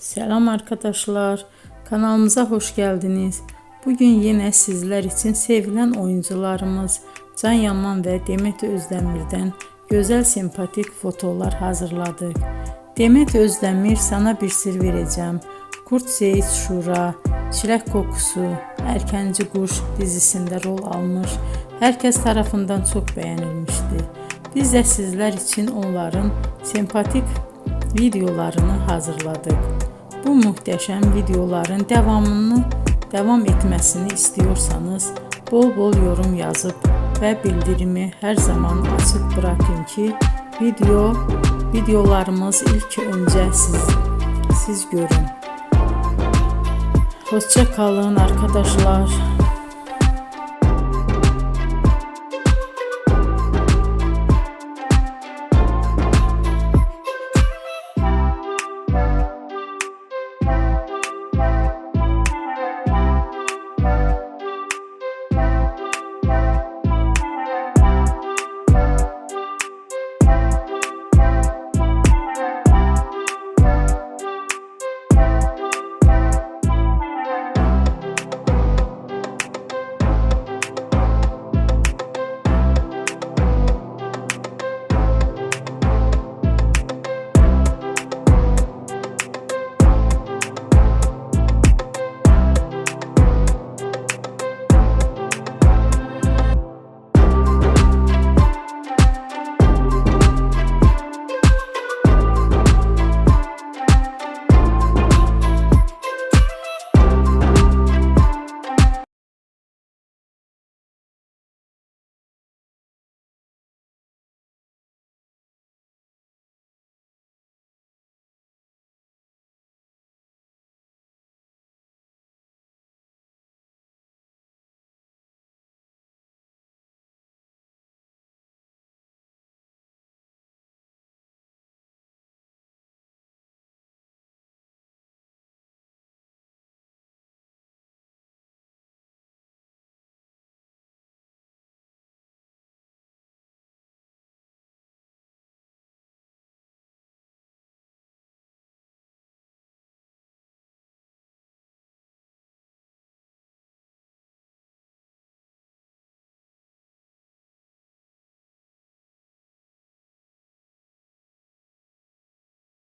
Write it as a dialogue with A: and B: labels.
A: Selam arkadaşlar, kanalımıza hoş geldiniz. Bugün yine sizler için sevilen oyuncularımız Can Yaman ve Demet Özdemir'den güzel sempatik fotolar hazırladık. Demet Özdemir Sana Bir Sır Vereceğim, Kurt Seyit Şura, Çilek Kokusu, Erkenci Kuş dizisinde rol almış. Herkes tarafından çok beğenilmişti. Biz de sizler için onların sempatik videolarını hazırladık. Bu muhteşem videoların devam etmesini istiyorsanız bol bol yorum yazıp ve bildirimi her zaman açık bırakın ki videolarımız ilk önce siz görün. Hoşça kalın arkadaşlar.